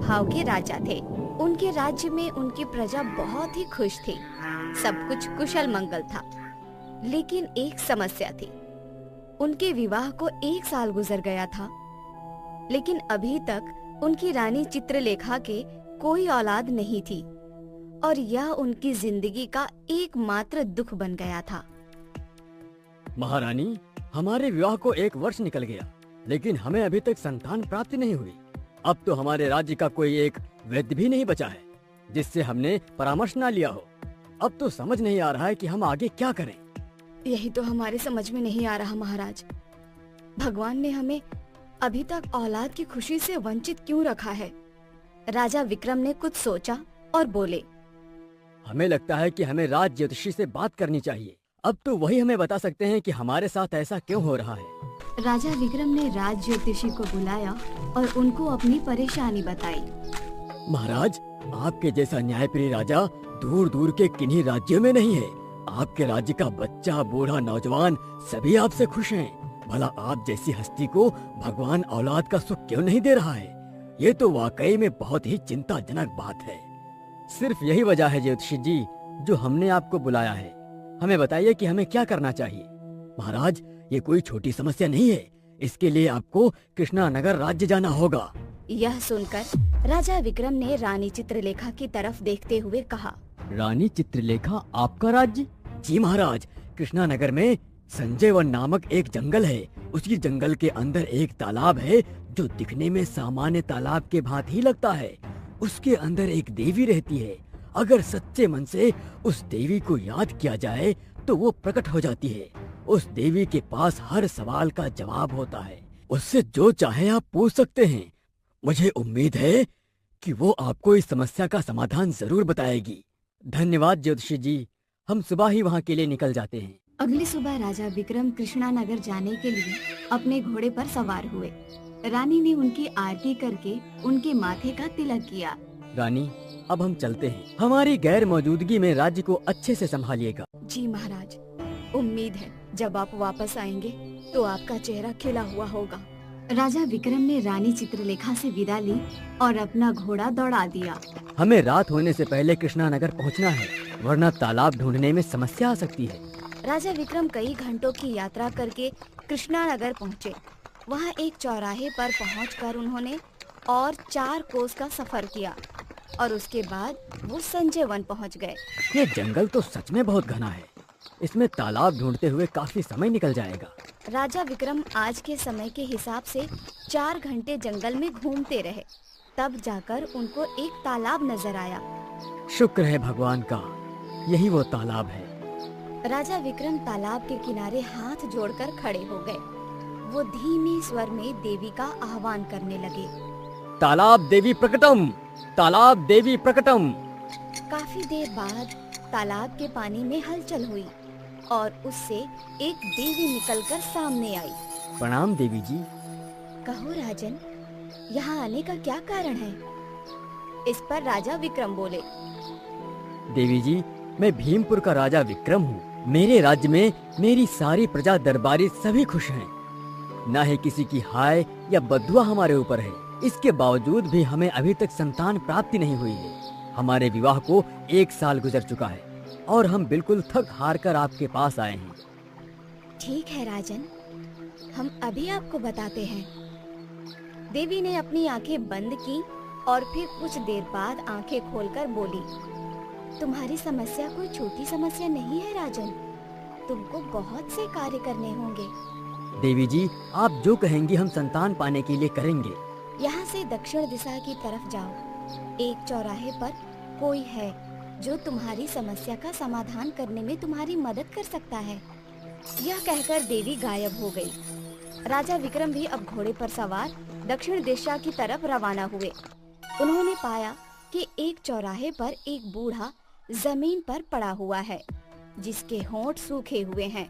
स्वभाव के राजा थे। उनके राज्य में उनकी प्रजा बहुत ही खुश थी। सब कुछ कुशल मंगल था। लेकिन एक समस्या थी। उनके विवाह को 1 साल गुजर गया था, लेकिन अभी तक उनकी रानी चित्रलेखा के कोई औलाद नहीं थी और यह उनकी जिंदगी का एकमात्र दुख बन गया था। महारानी, हमारे विवाह को 1 वर्ष निकल गया, लेकिन हमें अभी तक संतान प्राप्ति नहीं हुई। अब तो हमारे राज्य का कोई एक वैद्य भी नहीं बचा है जिससे हमने परामर्श ना लिया हो। अब तो समझ नहीं आ रहा है कि हम आगे क्या करें। यही तो हमारे समझ में नहीं आ रहा महाराज। भगवान ने हमें अभी तक औलाद की खुशी से वंचित क्यों रखा है? राजा विक्रम ने कुछ सोचा और बोले, हमें लगता है कि हमें राज ज्योतिषी से बात करनी चाहिए। अब तो वही हमें बता सकते हैं कि हमारे साथ ऐसा क्यों हो रहा है। राजा विक्रम ने राज ज्योतिषी को बुलाया और उनको अपनी परेशानी बताई। महाराज, आपके जैसा न्यायप्रिय राजा दूर दूर के किन्हीं राज्यों में नहीं है। आपके राज्य का बच्चा, बूढ़ा, नौजवान सभी आपसे खुश हैं। भला आप जैसी हस्ती को भगवान औलाद का सुख क्यों नहीं दे रहा है? ये तो वाकई में बहुत ही चिंताजनक बात है। सिर्फ यही वजह है ज्योतिषी जी जो हमने आपको बुलाया है। हमें बताइए कि हमें क्या करना चाहिए। महाराज, ये कोई छोटी समस्या नहीं है। इसके लिए आपको कृष्णानगर राज्य जाना होगा। यह सुनकर राजा विक्रम ने रानी चित्रलेखा की तरफ देखते हुए कहा, रानी चित्रलेखा आपका राज्य? जी महाराज, कृष्णानगर में संजय वन नामक एक जंगल है। उसी जंगल के अंदर एक तालाब है जो दिखने में सामान्य तालाब के भांति ही लगता है। उसके अंदर एक देवी रहती है। अगर सच्चे मन से उस देवी को याद किया जाए तो वो प्रकट हो जाती है। उस देवी के पास हर सवाल का जवाब होता है। उससे जो चाहे आप पूछ सकते हैं। मुझे उम्मीद है कि वो आपको इस समस्या का समाधान जरूर बताएगी। धन्यवाद ज्योतिषी जी, हम सुबह ही वहाँ के लिए निकल जाते हैं। अगली सुबह राजा विक्रम कृष्णानगर जाने के लिए अपने घोड़े पर सवार हुए। रानी ने उनकी आरती करके उनके माथे का तिलक किया। रानी, अब हम चलते हैं। हमारी गैर मौजूदगी में राज्य को अच्छे से संभालिएगा। जी महाराज, उम्मीद है जब आप वापस आएंगे तो आपका चेहरा खिला हुआ होगा। राजा विक्रम ने रानी चित्रलेखा से विदा ली और अपना घोड़ा दौड़ा दिया। हमें रात होने से पहले कृष्णानगर पहुंचना है, वरना तालाब ढूंढने में समस्या आ सकती है। राजा विक्रम कई घंटों की यात्रा करके कृष्णानगर पहुँचे। वहाँ एक चौराहे पर पहुंचकर उन्होंने और 4 कोस का सफर किया और उसके बाद वो संजय वन पहुँच गए। ये जंगल तो सच में बहुत घना है। इसमें तालाब ढूंढते हुए काफी समय निकल जाएगा। राजा विक्रम आज के समय के हिसाब से 4 घंटे जंगल में घूमते रहे। तब जाकर उनको एक तालाब नजर आया। शुक्र है भगवान का, यही वो तालाब है। राजा विक्रम तालाब के किनारे हाथ जोड़कर खड़े हो गए। वो धीमे स्वर में देवी का आह्वान करने लगे। तालाब देवी प्रकटम, तालाब देवी प्रकटम। काफी देर बाद तालाब के पानी में हलचल हुई और उससे एक देवी निकलकर सामने आई। प्रणाम देवी जी। कहो राजन, यहाँ आने का क्या कारण है? इस पर राजा विक्रम बोले, देवी जी, मैं भीमपुर का राजा विक्रम हूँ। मेरे राज्य में मेरी सारी प्रजा दरबारी सभी खुश हैं। न ही किसी की हाय या बदुआ हमारे ऊपर है। इसके बावजूद भी हमें अभी तक संतान प्राप्ति नहीं हुई है। हमारे विवाह को 1 साल गुजर चुका है और हम बिल्कुल थक हार कर आपके पास आए हैं। ठीक है राजन, हम अभी आपको बताते हैं। देवी ने अपनी आंखें बंद की और फिर कुछ देर बाद आंखें खोलकर बोली, तुम्हारी समस्या कोई छोटी समस्या नहीं है राजन। तुमको बहुत से कार्य करने होंगे। देवी जी, आप जो कहेंगी हम संतान पाने के लिए करेंगे। यहाँ से दक्षिण दिशा की तरफ जाओ। एक चौराहे पर कोई है जो तुम्हारी समस्या का समाधान करने में तुम्हारी मदद कर सकता है। यह कहकर देवी गायब हो गई। राजा विक्रम भी अब घोड़े पर सवार दक्षिण दिशा की तरफ रवाना हुए। उन्होंने पाया कि एक चौराहे पर एक बूढ़ा जमीन पर पड़ा हुआ है, जिसके होंठ सूखे हुए हैं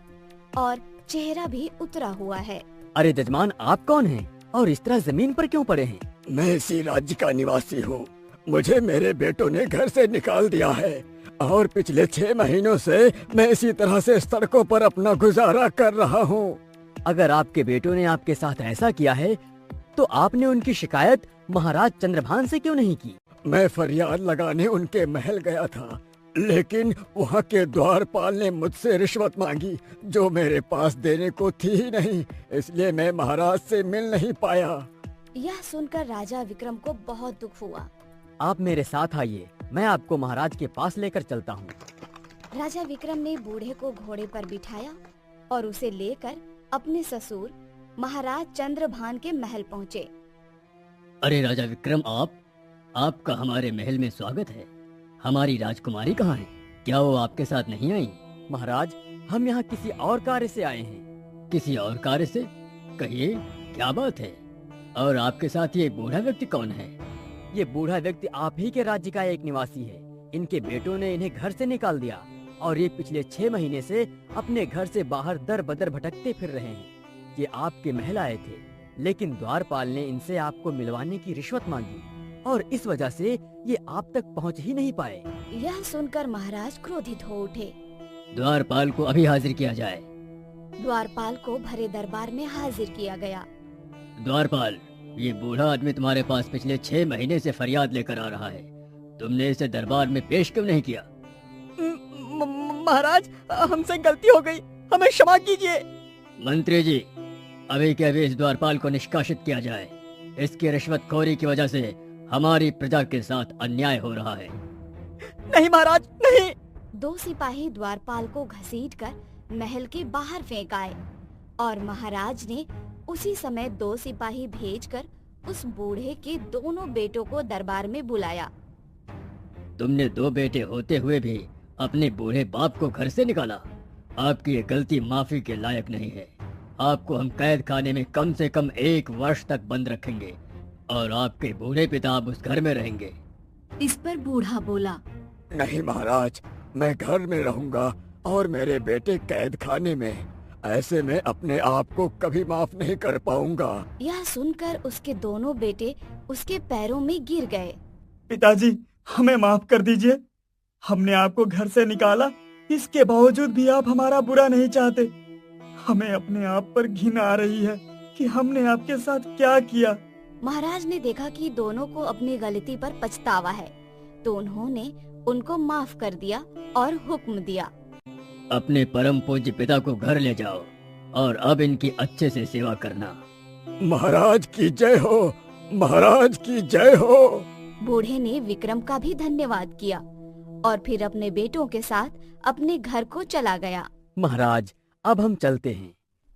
और चेहरा भी उतरा हुआ है। अरे जजमान, आप कौन हैं और इस तरह जमीन पर क्यों पड़े हैं? मैं इसी राज्य का निवासी हूँ। मुझे मेरे बेटों ने घर से निकाल दिया है और पिछले 6 महीनों से मैं इसी तरह से सड़कों पर अपना गुजारा कर रहा हूँ। अगर आपके बेटों ने आपके साथ ऐसा किया है तो आपने उनकी शिकायत महाराज चंद्रभान से क्यों नहीं की? मैं फरियाद लगाने उनके महल गया था, लेकिन वहाँ के द्वारपाल ने मुझसे रिश्वत मांगी जो मेरे पास देने को थी ही नहीं, इसलिए मैं महाराज से मिल नहीं पाया। यह सुनकर राजा विक्रम को बहुत दुख हुआ। आप मेरे साथ आइए, मैं आपको महाराज के पास लेकर चलता हूँ। राजा विक्रम ने बूढ़े को घोड़े पर बिठाया और उसे लेकर अपने ससुर महाराज चंद्रभान के महल पहुँचे। अरे राजा विक्रम, आपका हमारे महल में स्वागत है। हमारी राजकुमारी कहाँ है? क्या वो आपके साथ नहीं आई? महाराज, हम यहाँ किसी और कार्य से आए हैं। किसी और कार्य से? कहिए, क्या बात है? और आपके साथ ये बूढ़ा व्यक्ति कौन है? ये बूढ़ा व्यक्ति आप ही के राज्य का एक निवासी है। इनके बेटों ने इन्हें घर से निकाल दिया और ये पिछले 6 महीने से अपने घर से बाहर दर बदर भटकते फिर रहे हैं। ये आपके महल आए थे, लेकिन द्वारपाल ने इनसे आपको मिलवाने की रिश्वत मांगी और इस वजह से ये आप तक पहुंच ही नहीं पाए। यह सुनकर महाराज क्रोधित हो उठे। द्वारपाल को अभी हाजिर किया जाए। द्वारपाल को भरे दरबार में हाजिर किया गया। द्वारपाल, ये बूढ़ा आदमी तुम्हारे पास पिछले 6 महीने से फरियाद लेकर आ रहा है। तुमने इसे दरबार में पेश क्यों नहीं किया? महाराज, हमसे गलती हो गई, हमें क्षमा कीजिए। मंत्री जी, अभी के अभी इस द्वारपाल को निष्कासित किया जाए। इसकी रिश्वतखोरी की वजह से हमारी प्रजा के साथ अन्याय हो रहा है। नहीं महाराज, नहीं। 2 सिपाही द्वारपाल को घसीटकर महल के बाहर फेंक आए और महाराज ने उसी समय 2 सिपाही भेजकर उस बूढ़े के दोनों बेटों को दरबार में बुलाया। तुमने 2 बेटे होते हुए भी अपने बूढ़े बाप को घर से निकाला। आपकी ये गलती माफी के लायक नहीं है। आपको हम कैद खाने में कम से कम 1 वर्ष तक बंद रखेंगे और आपके बूढ़े पिता अब उस घर में रहेंगे। इस पर बूढ़ा बोला, नहीं महाराज, मैं घर में रहूंगा और मेरे बेटे कैद खाने में। ऐसे में अपने आप को कभी माफ नहीं कर पाऊंगा। यह सुनकर उसके दोनों बेटे उसके पैरों में गिर गए। पिताजी, हमें माफ कर दीजिए। हमने आपको घर से निकाला, इसके बावजूद भी आप हमारा बुरा नहीं चाहते। हमें अपने आप पर घिन आ रही है कि हमने आपके साथ क्या किया। महाराज ने देखा कि दोनों को अपनी गलती पर पछतावा है, तो उन्होंने उनको माफ कर दिया और हुक्म दिया, अपने परम पूज्य पिता को घर ले जाओ और अब इनकी अच्छे से सेवा करना। महाराज की जय हो, महाराज की जय हो। बूढ़े ने विक्रम का भी धन्यवाद किया और फिर अपने बेटों के साथ अपने घर को चला गया। महाराज, अब हम चलते हैं।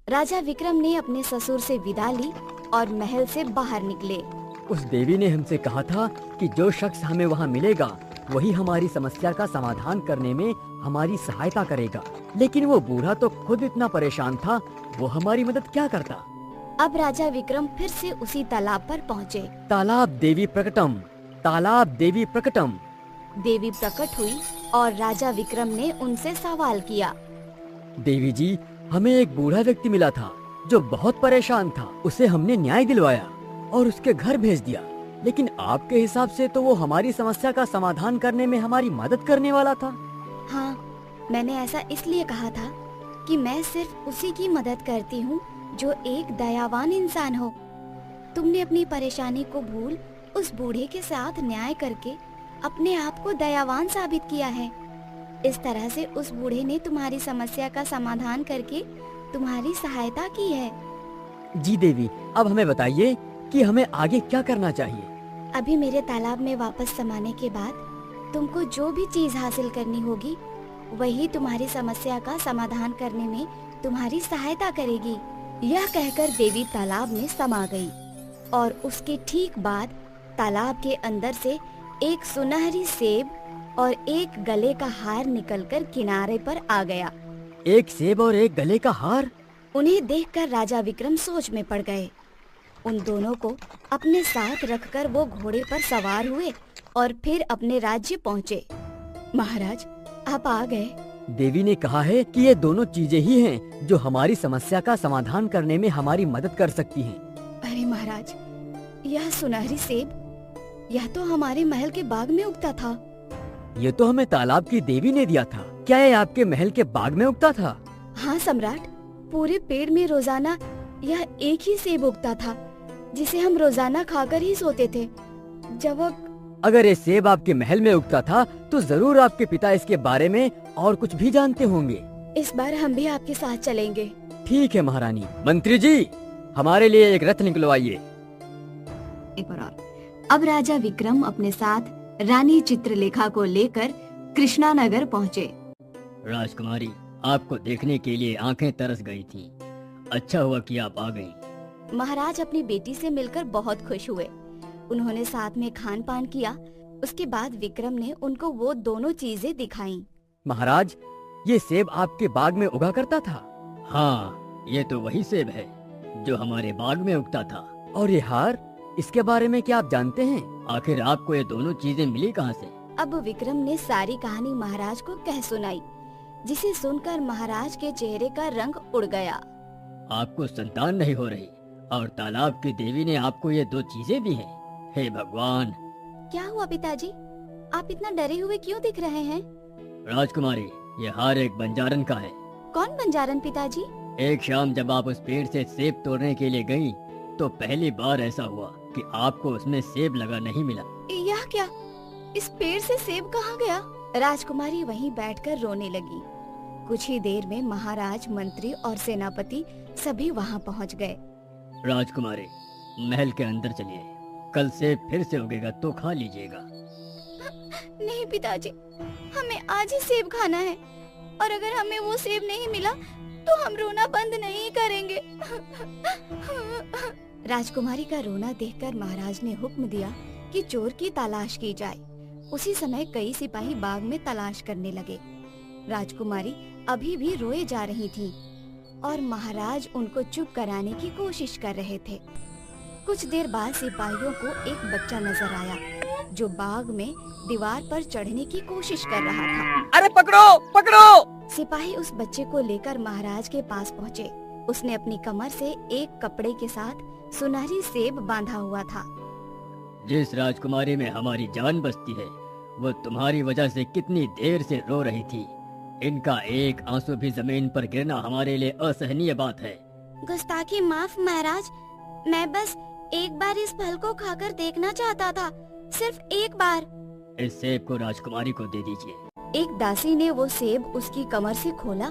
राजा विक्रम ने अपने ससुर से विदा ली और महल से बाहर निकले। उस देवी ने हमसे कहा था कि जो शख्स हमें वहाँ मिलेगा वही हमारी समस्या का समाधान करने में हमारी सहायता करेगा, लेकिन वो बूढ़ा तो खुद इतना परेशान था, वो हमारी मदद क्या करता। अब राजा विक्रम फिर से उसी तालाब पर पहुँचे। तालाब देवी प्रकटम, तालाब देवी प्रकटम। देवी प्रकट हुई और राजा विक्रम ने उनसे सवाल किया, देवी जी, हमें एक बूढ़ा व्यक्ति मिला था जो बहुत परेशान था। उसे हमने न्याय दिलवाया और उसके घर भेज दिया, लेकिन आपके हिसाब से तो वो हमारी समस्या का समाधान करने में हमारी मदद करने वाला था। हाँ, मैंने ऐसा इसलिए कहा था कि मैं सिर्फ उसी की मदद करती हूँ जो एक दयावान इंसान हो। तुमने अपनी परेशानी को भूल उस बूढ़े के साथ न्याय करके अपने आप को दयावान साबित किया है। इस तरह से उस बूढ़े ने तुम्हारी समस्या का समाधान करके तुम्हारी सहायता की है। जी देवी, अब हमें बताइए कि हमें आगे क्या करना चाहिए। अभी मेरे तालाब में वापस समाने के बाद तुमको जो भी चीज हासिल करनी होगी वही तुम्हारी समस्या का समाधान करने में तुम्हारी सहायता करेगी। यह कहकर देवी तालाब में समा गई और उसके ठीक बाद तालाब के अंदर से एक सुनहरी सेब और एक गले का हार निकलकर किनारे पर आ गया। एक सेब और एक गले का हार? उन्हें देखकर राजा विक्रम सोच में पड़ गए। उन दोनों को अपने साथ रखकर वो घोड़े पर सवार हुए और फिर अपने राज्य पहुँचे। महाराज, आप आ गए। देवी ने कहा है कि ये दोनों चीजें ही हैं जो हमारी समस्या का समाधान करने में हमारी मदद कर सकती हैं। अरे महाराज, यह सुनहरी सेब, यह तो हमारे महल के बाग में उगता था। ये तो हमें तालाब की देवी ने दिया था। क्या ये आपके महल के बाग में उगता था? हाँ सम्राट, पूरे पेड़ में रोजाना यह एक ही सेब उगता था। जिसे हम रोजाना खाकर ही सोते थे। जब अगर ये सेब आपके महल में उगता था तो जरूर आपके पिता इसके बारे में और कुछ भी जानते होंगे। इस बार हम भी आपके साथ चलेंगे। ठीक है महारानी। मंत्री जी, हमारे लिए एक रथ निकलवाइए। अब राजा विक्रम अपने साथ रानी चित्रलेखा को लेकर कृष्णानगर पहुँचे। राजकुमारी, आपको देखने के लिए आंखें तरस गई थीं। अच्छा हुआ कि आप आ गईं। महाराज अपनी बेटी से मिलकर बहुत खुश हुए। उन्होंने साथ में खान पान किया। उसके बाद विक्रम ने उनको वो दोनों चीजें दिखाईं। महाराज, ये सेब आपके बाग में उगा करता था? हाँ, ये तो वही सेब है जो हमारे बाग में उगता था। और ये हार, इसके बारे में क्या आप जानते हैं? आखिर आपको ये दोनों चीजें मिली कहाँ से? अब विक्रम ने सारी कहानी महाराज को कह सुनाई, जिसे सुनकर महाराज के चेहरे का रंग उड़ गया। आपको संतान नहीं हो रही और तालाब की देवी ने आपको ये दो चीजें दी हैं। हे भगवान! क्या हुआ पिताजी? आप इतना डरे हुए क्यों दिख रहे हैं? राजकुमारी, ये हार एक बंजारन का है। कौन बंजारन पिताजी? एक शाम जब आप उस पेड़ से सेब तोड़ने के लिए गईं, तो पहली बार ऐसा हुआ कि आपको उसमें सेब लगा नहीं मिला। यह क्या? इस पेड़ से सेब कहाँ गया? राजकुमारी वहीं बैठकर रोने लगी। कुछ ही देर में महाराज, मंत्री और सेनापति सभी वहाँ पहुँच गए। राजकुमारी, महल के अंदर चलिए। कल सेब फिर से उगेगा तो खा लीजिएगा। नहीं पिताजी, हमें आज ही सेब खाना है, और अगर हमें वो सेब नहीं मिला तो हम रोना बंद नहीं करेंगे। राजकुमारी का रोना देखकर महाराज ने हुक्म दिया कि चोर की तलाश की जाए। उसी समय कई सिपाही बाग में तलाश करने लगे। राजकुमारी अभी भी रोए जा रही थी और महाराज उनको चुप कराने की कोशिश कर रहे थे। कुछ देर बाद सिपाहियों को एक बच्चा नजर आया जो बाग में दीवार पर चढ़ने की कोशिश कर रहा था। अरे पकड़ो, पकड़ो! सिपाही उस बच्चे को लेकर महाराज के पास पहुँचे। उसने अपनी कमर से एक कपड़े के साथ सुनहरी सेब बांधा हुआ था। जिस राजकुमारी में हमारी जान बसती है, वो तुम्हारी वजह से कितनी देर से रो रही थी। इनका एक आंसू भी जमीन पर गिरना हमारे लिए असहनीय बात है। गुस्ताखी माफ महाराज, मैं बस एक बार इस फल को खाकर देखना चाहता था, सिर्फ एक बार। इस सेब को राजकुमारी को दे दीजिए। एक दासी ने वो सेब उसकी कमर से खोला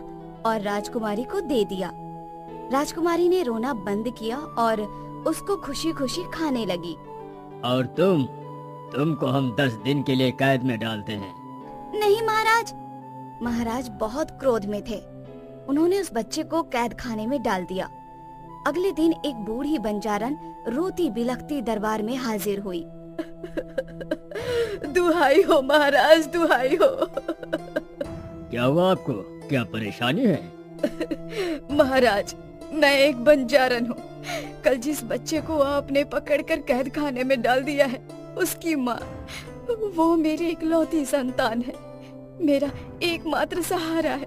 और राजकुमारी को दे दिया। राजकुमारी ने रोना बंद किया और उसको खुशी खुशी खाने लगी। और तुमको हम 10 दिन के लिए कैद में डालते हैं। नहीं महाराज। महाराज बहुत क्रोध में थे। उन्होंने उस बच्चे को कैद खाने में डाल दिया। अगले दिन एक बूढ़ी बंजारन रोती बिलखती दरबार में हाजिर हुई। दुहाई हो महाराज, दुहाई हो। क्या हुआ आपको? क्या परेशानी है? महाराज, मैं एक बंजारन हूँ। कल जिस बच्चे को आपने पकड़कर कैद खाने में डाल दिया है, उसकी माँ, वो मेरी इकलौती संतान है, मेरा एकमात्र सहारा है।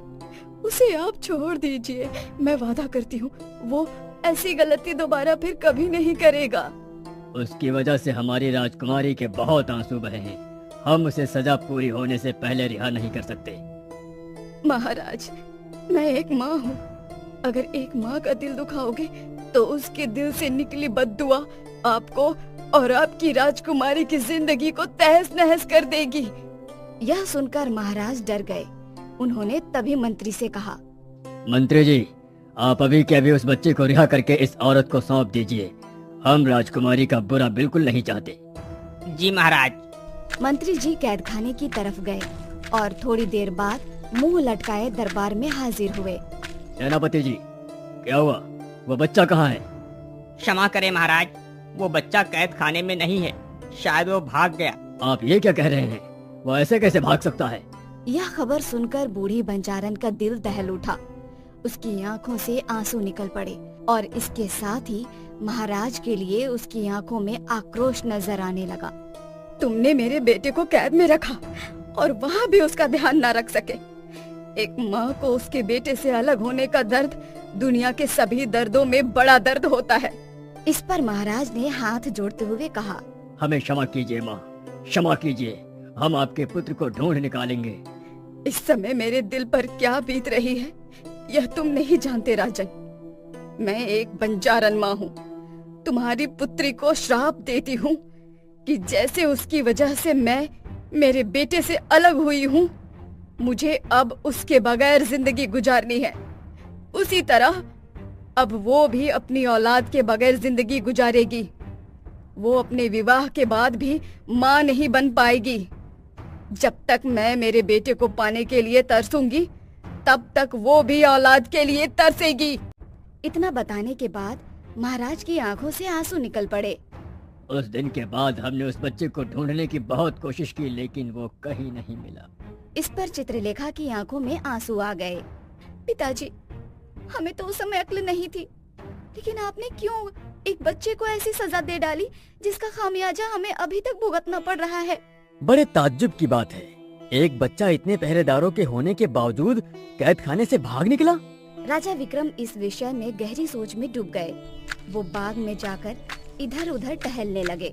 उसे आप छोड़ दीजिए। मैं वादा करती हूँ वो ऐसी गलती दोबारा फिर कभी नहीं करेगा। उसकी वजह से हमारी राजकुमारी के बहुत आंसू बहे हैं। हम उसे सजा पूरी होने से पहले रिहा नहीं कर सकते। महाराज, मैं एक माँ हूँ। अगर एक माँ का दिल दुखाओगे तो उसके दिल से निकली बद्दुआ आपको और आपकी राजकुमारी की जिंदगी को तहस नहस कर देगी। यह सुनकर महाराज डर गए। उन्होंने तभी मंत्री से कहा, मंत्री जी, आप अभी के अभी उस बच्चे को रिहा करके इस औरत को सौंप दीजिए। हम राजकुमारी का बुरा बिल्कुल नहीं चाहते। जी महाराज। मंत्री जी कैद खाने की तरफ गए और थोड़ी देर बाद मुंह लटकाए दरबार में हाजिर हुए। सेनापति जी, क्या हुआ? वो बच्चा कहाँ है? क्षमा करें महाराज, वो बच्चा कैद खाने में नहीं है, शायद वो भाग गया। आप ये क्या कह रहे हैं? वो ऐसे कैसे भाग सकता है? यह खबर सुनकर बूढ़ी बंजारन का दिल दहल उठा। उसकी आंखों से आंसू निकल पड़े और इसके साथ ही महाराज के लिए उसकी आंखों में आक्रोश नजर आने लगा। तुमने मेरे बेटे को कैद में रखा और वहाँ भी उसका ध्यान न रख सके। एक माँ को उसके बेटे से अलग होने का दर्द दुनिया के सभी दर्दों में बड़ा दर्द होता है। इस पर महाराज ने हाथ जोड़ते हुए कहा, हमें क्षमा कीजिए माँ, क्षमा कीजिए। हम आपके पुत्र को ढूंढ निकालेंगे। इस समय मेरे दिल पर क्या बीत रही है यह तुम नहीं जानते राजन। मैं एक बंजारन माँ हूँ। तुम्हारी पुत्री को श्राप देती हूँ कि जैसे उसकी वजह से मैं मेरे बेटे से अलग हुई हूँ, मुझे अब उसके बगैर जिंदगी गुजारनी है। उसी तरह अब वो भी अपनी औलाद के बगैर जिंदगी गुजारेगी। वो अपने विवाह के बाद भी माँ नहीं बन पाएगी। जब तक मैं मेरे बेटे को पाने के लिए तरसूंगी, तब तक वो भी औलाद के लिए तरसेगी। इतना बताने के बाद महाराज की आंखों से आंसू निकल पड़े। उस दिन के बाद हमने उस बच्चे को ढूंढने की बहुत कोशिश की, लेकिन वो कहीं नहीं मिला। इस पर चित्रलेखा की आंखों में आंसू आ गए। पिताजी, हमें तो उस समय अक्ल नहीं थी, लेकिन आपने क्यों एक बच्चे को ऐसी सजा दे डाली जिसका खामियाजा हमें अभी तक भुगतना पड़ रहा है। बड़े ताज्जुब की बात है, एक बच्चा इतने पहरेदारों के होने के बावजूद कैद खाने से भाग निकला। राजा विक्रम इस विषय में गहरी सोच में डूब गए। वो बाग में जाकर इधर उधर टहलने लगे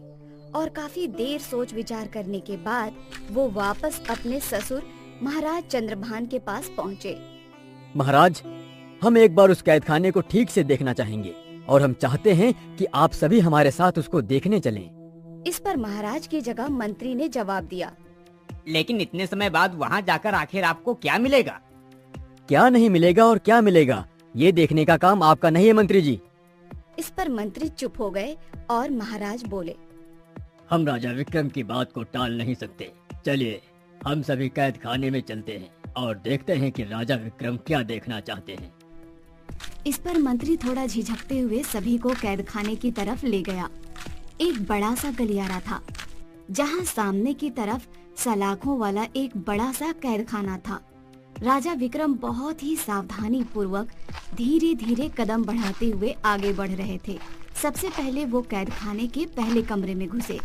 और काफी देर सोच विचार करने के बाद वो वापस अपने ससुर महाराज चंद्रभान के पास पहुँचे। महाराज, हम एक बार उस कैद खाने को ठीक से देखना चाहेंगे और हम चाहते हैं कि आप सभी हमारे साथ उसको देखने चलें। इस पर महाराज की जगह मंत्री ने जवाब दिया, लेकिन इतने समय बाद वहाँ जाकर आखिर आपको क्या मिलेगा? क्या नहीं मिलेगा और क्या मिलेगा, ये देखने का काम आपका नहीं है मंत्री जी। इस पर मंत्री चुप हो गए और महाराज बोले, हम राजा विक्रम की बात को टाल नहीं सकते। चलिए हम सभी कैद खाने में चलते हैं और देखते हैं कि राजा विक्रम क्या देखना चाहते हैं। इस पर मंत्री थोड़ा झिझकते हुए सभी को कैद खाने की तरफ ले गया। एक बड़ा सा गलियारा था, जहां सामने की तरफ सलाखों वाला एक बड़ा सा कैद खाना था। राजा विक्रम बहुत ही सावधानी पूर्वक धीरे धीरे कदम बढ़ाते हुए आगे बढ़ रहे थे। सबसे पहले वो कैद खाने के पहले कमरे में घुसे।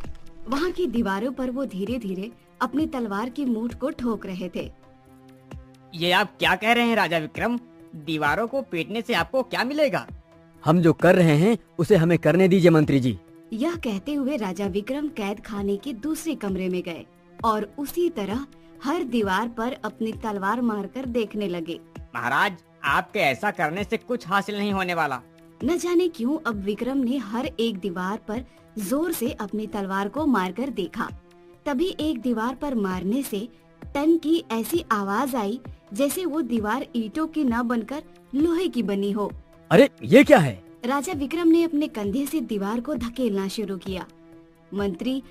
वहाँ की दीवारों पर वो धीरे धीरे अपनी तलवार की मूठ को ठोक रहे थे। ये आप क्या कह रहे हैं राजा विक्रम? दीवारों को पीटने से आपको क्या मिलेगा? हम जो कर रहे हैं उसे हमें करने दीजिए मंत्री जी। यह कहते हुए राजा विक्रम कैद खाने के दूसरे कमरे में गए और उसी तरह हर दीवार पर अपनी तलवार मारकर देखने लगे। महाराज, आपके ऐसा करने से कुछ हासिल नहीं होने वाला। न जाने क्यों अब विक्रम ने हर एक दीवार पर जोर से अपनी तलवार को मारकर देखा। तभी एक दीवार पर मारने से टन की ऐसी आवाज आई जैसे वो दीवार ईंटों की न बनकर लोहे की बनी हो। अरे ये क्या है? राजा विक्रम ने अपने कंधे से दीवार को धकेलना शुरू किया। मंत्री